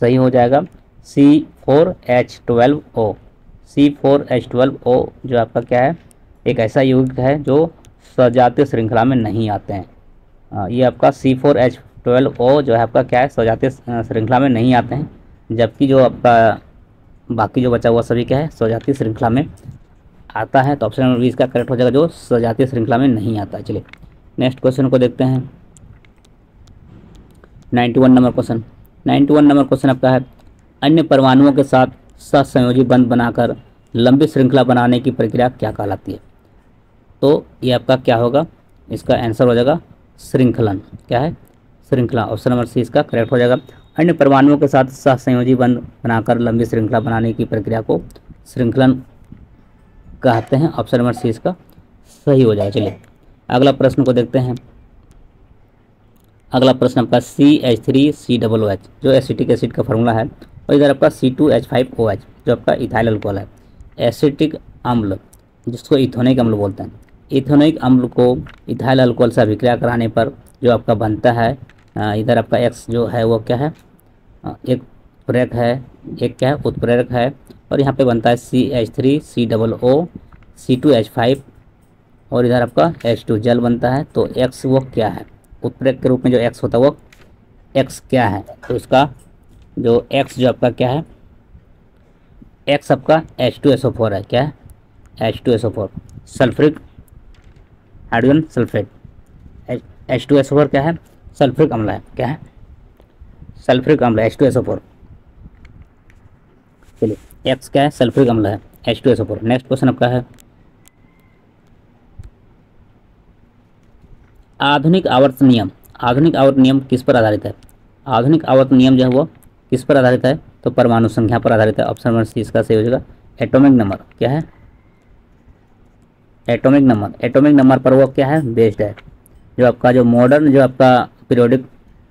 सही हो जाएगा। C4H12O, C4H12O जो आपका क्या है, एक ऐसा यौगिक है जो सजातीय श्रृंखला में नहीं आते हैं। ये आपका C4H12O जो है आपका क्या है, सजातीय श्रृंखला में नहीं आते हैं, जबकि जो आपका बाकी जो बचा हुआ सभी क्या है, सजातीय श्रृंखला में आता है। तो ऑप्शन नंबर बी इसका करेक्ट हो जाएगा, जो सजातीय श्रृंखला में नहीं आता है। चलिए नेक्स्ट क्वेश्चन को देखते हैं। 91 नंबर क्वेश्चन। 91 नंबर क्वेश्चन आपका है, अन्य परमाणुओं के साथ सहसंयोजी बंध बनाकर लंबी श्रृंखला बनाने की प्रक्रिया क्या कहलाती है? तो ये आपका क्या होगा, इसका आंसर हो जाएगा श्रृंखलन। क्या है? श्रृंखला। ऑप्शन नंबर सी इसका करेक्ट हो जाएगा। अन्य परमाणुओं के साथ सहसंयोजी बंध बनाकर लंबी श्रृंखला बनाने की प्रक्रिया को श्रृंखलन कहते हैं। ऑप्शन नंबर सी इसका सही हो जाएगा। चलिए अगला प्रश्न को देखते हैं। अगला प्रश्न आपका CH3COOH जो एसिटिक एसिड का फार्मूला है, और इधर आपका C2H5OH जो आपका इथाइल अल्कोहल है। एसिटिक अम्ल जिसको इथोनिक अम्ल बोलते हैं, इथोनिक अम्ल को इथाइल अल्कोहल से अभिक्रिया कराने पर जो आपका बनता है, इधर आपका X जो है वो क्या है, एक प्रेरक है, एक क्या है, उत्प्रेरक है, और यहाँ पे बनता है CH3COO C2H5 और इधर आपका H2 जल बनता है। तो X वो क्या है, उत्प्रेरक के रूप में जो X होता है वो X क्या है? तो इसका जो X जो आपका क्या है, X आपका H2SO4 है। क्या है? H2SO4 sulphuric hydrogen sulphate. H2SO4 क्या है? सल्फ्रिक अम्ल है। क्या है? सल्फ्रिक अम्ल H2SO4। चलिए X क्या है? सल्फ्रिक अम्ल है H2SO4। नेक्स्ट क्वेश्चन आपका है, आधुनिक आवर्त नियम। आधुनिक आवर्त नियम किस पर आधारित है? आधुनिक आवर्त नियम जो है वो किस पर आधारित है? तो परमाणु संख्या पर आधारित है। ऑप्शन नंबर सी इसका सही हो जाएगा। Atomic number. क्या है? Atomic number. एटॉमिक नंबर पर वो क्या है, बेस्ड है। जो आपका जो मॉडर्न जो आपका पीरियोडिक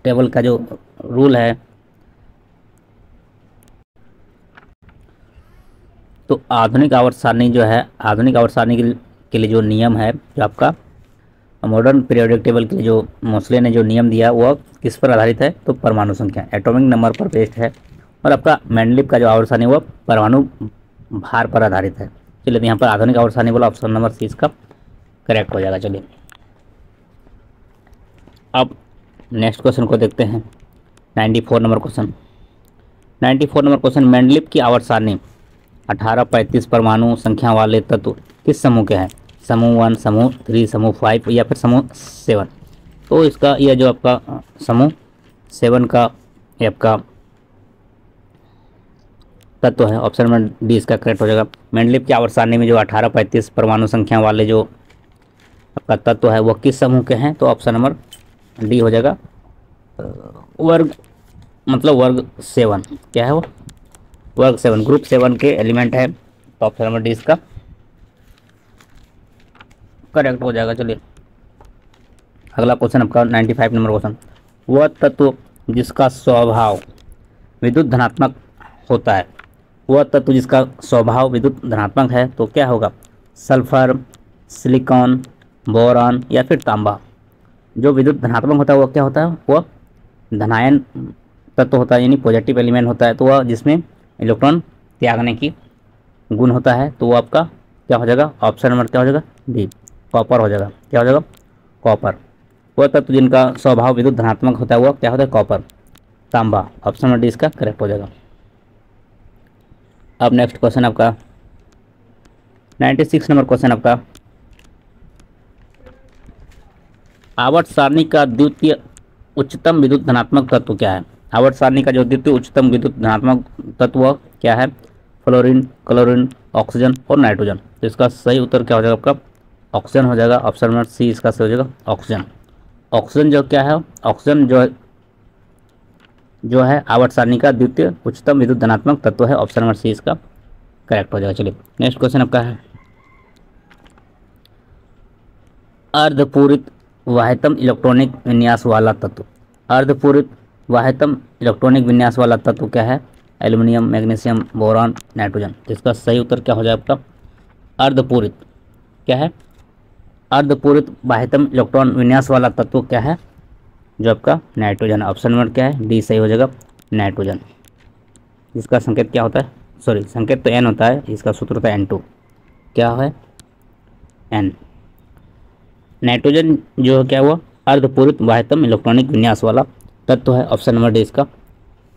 टेबल का जो रूल है, तो आधुनिक आवर्त सारणी जो है, आधुनिक आवर्त सारणी के लिए जो नियम है, जो आपका मॉडर्न पीरियोडिक टेबल के लिए जो मोस्ले ने जो नियम दिया वो किस पर आधारित है? तो परमाणु संख्या, एटॉमिक नंबर पर बेस्ड है। और आपका मेंडलीव का जो आवर्त सारणी वो परमाणु भार पर आधारित है। चलिए यहाँ पर आधुनिक आवर्त सारणी बोला, ऑप्शन नंबर सी इसका करेक्ट हो जाएगा। चलिए अब नेक्स्ट क्वेश्चन को देखते हैं। 94 number question. 94 number question, Mendeleev की आवर्त सारणी 1835 परमाणु संख्या वाले तत्व किस समूह के हैं? समूह 1, समूह 3, समूह 5 या फिर समूह 7? तो इसका यह जो आपका समूह 7 का ये आपका तत्व है। ऑप्शन नंबर डी इसका करेक्ट हो जाएगा। मेंडलीव की आवर्त सारणी में जो 1835 परमाणु संख्या वाले जो आपका तत्व है वो किस समूह के हैं? तो ऑप्शन नंबर डी हो जाएगा, वर्ग मतलब वर्ग 7। क्या है वो? वर्ग 7, ग्रुप 7 के एलिमेंट है। तो ऑप्शन नंबर डी इसका करेक्ट हो जाएगा। चलिए अगला क्वेश्चन आपका 95 नंबर क्वेश्चन, वह तत्व जिसका स्वभाव विद्युत धनात्मक होता है, वह तत्व जिसका स्वभाव विद्युत धनात्मक है तो क्या होगा? सल्फर, सिलिकॉन, बोरॉन या फिर तांबा। जो विद्युत धनात्मक होता है वो क्या होता है? वह धनायन तत्व होता है, यानी पॉजिटिव एलिमेंट होता है। तो वह जिसमें इलेक्ट्रॉन त्यागने की गुण होता है, तो वो आपका क्या हो जाएगा? ऑप्शन नंबर क्या हो जाएगा? डी, कॉपर हो जाएगा। क्या हो जाएगा? कॉपर। वह तत्व जिनका स्वभाव विद्युत धनात्मक होता है वो क्या होता है? कॉपर, तांबा। ऑप्शन नंबर डी इसका करेक्ट हो जाएगा। अब नेक्स्ट क्वेश्चन आपका 96 नंबर क्वेश्चन आपका, आवर्त सारणी का द्वितीय उच्चतम विद्युत धनात्मक तत्व क्या है? आवर्त सारणी का जो द्वितीय उच्चतम विद्युत धनात्मक तत्व क्या है? फ्लोरीन, क्लोरीन, ऑक्सीजन और नाइट्रोजन। तो इसका सही उत्तर क्या हो जाएगा आपका? ऑक्सीजन हो जाएगा। ऑप्शन नंबर सी इसका सही हो जाएगा, ऑक्सीजन। ऑक्सीजन जो क्या है? ऑक्सीजन जो है आवर्त सारणी का द्वितीय उच्चतम विद्युत धनात्मक तत्व है। ऑप्शन नंबर सी इसका करेक्ट हो जाएगा। चलिए नेक्स्ट क्वेश्चन आपका है, अर्धपूरित वाह्यतम इलेक्ट्रॉनिक विन्यास वाला तत्व। अर्धपूरित वाह्यतम इलेक्ट्रॉनिक विन्यास वाला तत्व क्या है? Aluminium, magnesium, boron, nitrogen. तो इसका सही उत्तर क्या हो जाए आपका? अर्धपूरित। क्या है? अर्धपूरित वाह्यतम इलेक्ट्रॉन विन्यास वाला तत्व क्या है? जो आपका नाइट्रोजन। ऑप्शन नंबर क्या है, डी सही हो जाएगा, नाइट्रोजन। इसका संकेत क्या होता है, सॉरी संकेत तो एन होता है, इसका सूत्र होता है N2। क्या है, एन। नाइट्रोजन जो है क्या हुआ, अर्धपूरित बाह्यतम इलेक्ट्रॉनिक विन्यास वाला तत्व है। ऑप्शन नंबर डी इसका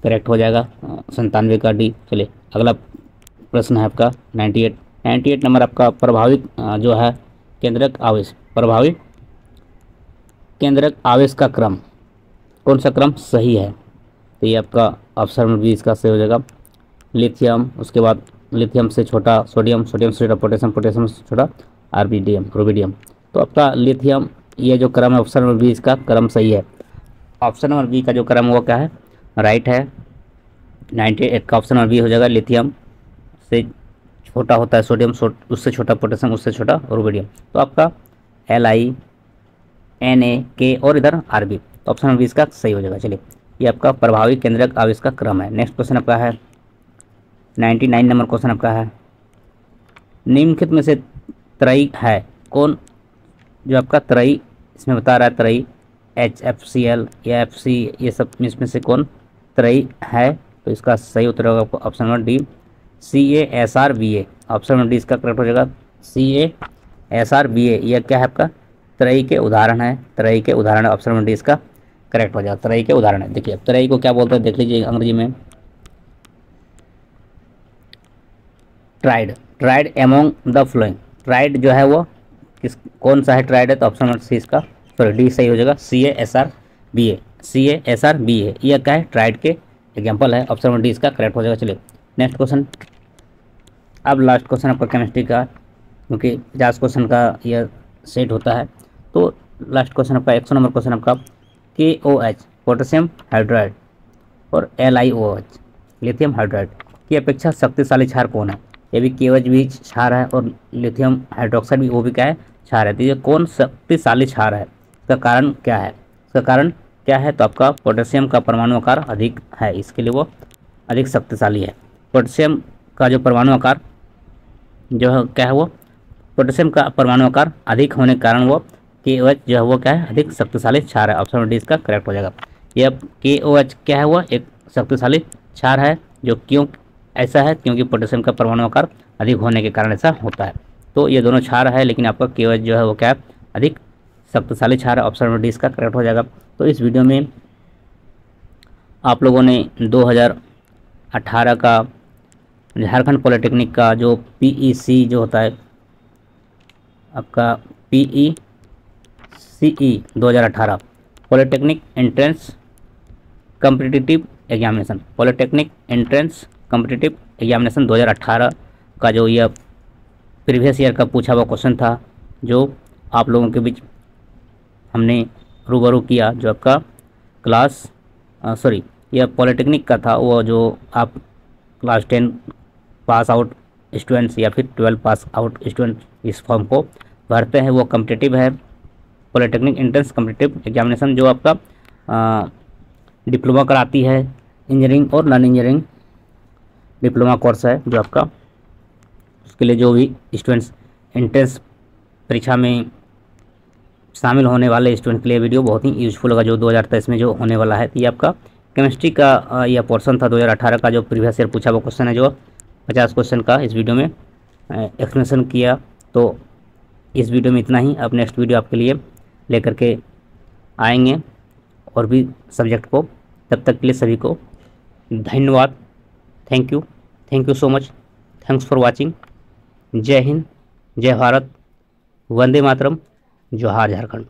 करेक्ट हो जाएगा, 97 का डी। चलिए अगला प्रश्न है आपका 98 नंबर आपका। प्रभावित जो है केंद्रक आवेश, प्रभावी केंद्रक आवेश का क्रम, कौन सा क्रम सही है, तो ये आपका ऑप्शन नंबर बी इसका सही हो जाएगा। लिथियम, उसके बाद लिथियम से छोटा सोडियम, सोडियम से छोटा पोटेशियम, पोटेशियम से छोटा आरबीडियम, रुबिडियम। तो आपका लिथियम, ये जो क्रम है ऑप्शन नंबर बी इसका क्रम सही है। ऑप्शन नंबर बी का जो क्रम वो क्या है, राइट है। 98 का ऑप्शन नंबर बी हो जाएगा। लिथियम से छोटा होता है सोडियम, उससे छोटा पोटेशियम, उससे छोटा रुबिडियम। तो आपका Li, Na, K और इधर Rb, तो ऑप्शन नंबर बी इसका सही हो जाएगा। चलिए ये आपका प्रभावी केंद्रक आवेश का क्रम है। नेक्स्ट क्वेश्चन आपका है 99 नंबर क्वेश्चन आपका है, निम्नलिखित में से त्रयी है कौन, जो आपका त्रयी इसमें बता रहा है, त्रयी HFCl या FC, ये सब इसमें से कौन त्रयी है, तो इसका सही उत्तर होगा आपको option number D, CaSrBa। Option number D इसका करेक्ट हो जाएगा, CaSrBa। यह क्या है आपका त्रयी के उदाहरण है, त्रयी के उदाहरण है। ऑप्शन नंबर डी इसका करेक्ट हो जाएगा, त्रयी के उदाहरण है। देखिए त्रयी को क्या बोलते हैं, देख लीजिए अंग्रेजी में, tried, tried among the flowing. Tried जो है वो किस, कौन सा है ट्राइड है, तो ऑप्शन नंबर सी इसका, सॉरी डी सही हो जाएगा, CaSrBa। CaSrBa यह क्या है, ट्राइड के एग्जाम्पल है। ऑप्शन नंबर डी इसका करेक्ट हो जाएगा। चलिए नेक्स्ट क्वेश्चन। अब लास्ट क्वेश्चन आपका केमिस्ट्री का, क्योंकि 50 क्वेश्चन का यह सेट होता है, तो लास्ट क्वेश्चन आपका 100 नंबर क्वेश्चन आपका, KOH पोटेशियम हाइड्राइड और LiOH लिथियम हाइड्राइड की अपेक्षा शक्तिशाली क्षार कौन है। ये भी KOH भी क्षार है और लिथियम हाइड्रोक्साइड भी, वो भी क्या है, क्षार है। तो ये कौन शक्तिशाली क्षार है, इसका कारण क्या है, इसका कारण क्या है, तो आपका पोटेशियम का परमाणु आकार अधिक है, इसके लिए वो अधिक शक्तिशाली है। पोटेशियम का जो परमाणु आकार जो है क्या है, वो पोटेशियम का परमाणु आकार अधिक होने के कारण वो KOH जो है वो क्या है, अधिक शक्तिशाली क्षार है। ऑप्शन नंबर डी इसका करेक्ट हो जाएगा। यह KOH क्या है, वो एक शक्तिशाली क्षार है, जो क्यों ऐसा है, क्योंकि पोटेशियम का परमाणु आकार अधिक होने के कारण ऐसा होता है। तो ये दोनों क्षार है, लेकिन आपका KOH जो है वो क्या है, अधिक शक्तिशाली क्षार है। ऑप्शन नंबर डी इसका करेक्ट हो जाएगा। तो इस वीडियो में आप लोगों ने 2018 का झारखंड पॉलिटेक्निक का जो PEC जो होता है आपका, PECE 2018 polytechnic entrance competitive examination, polytechnic entrance competitive examination 2018 का जो यह प्रीवियस ईयर का पूछा हुआ क्वेश्चन था, जो आप लोगों के बीच हमने रूबरू किया, जो आपका क्लास सॉरी यह पॉलिटेक्निक का था, वो जो आप क्लास 10 पास आउट स्टूडेंट्स या फिर 12 पास आउट स्टूडेंट इस फॉर्म को भरते हैं, वो कॉम्पिटिटिव है। पॉलिटेक्निक एंट्रेंस कॉम्पिटिटिव एग्जामिनेशन जो आपका डिप्लोमा कराती है, इंजीनियरिंग और नॉन इंजीनियरिंग डिप्लोमा कोर्स है जो आपका, उसके लिए जो भी स्टूडेंट्स एंट्रेंस परीक्षा में शामिल होने वाले स्टूडेंट के लिए वीडियो बहुत ही यूजफुल होगा, जो 2023 में जो होने वाला है। तो ये आपका केमिस्ट्री का यह पोर्शन था 2018 का, जो प्रीवियस ईयर पूछा हुआ क्वेश्चन है, जो 50 क्वेश्चन का इस वीडियो में एक्सप्लेनेशन किया। तो इस वीडियो में इतना ही। अब नेक्स्ट वीडियो आपके लिए लेकर के आएंगे और भी सब्जेक्ट को। तब तक के लिए सभी को धन्यवाद। Thank you so much. Thanks for watching. जय हिंद, जय भारत, वंदे मातरम, जोहार झारखंड।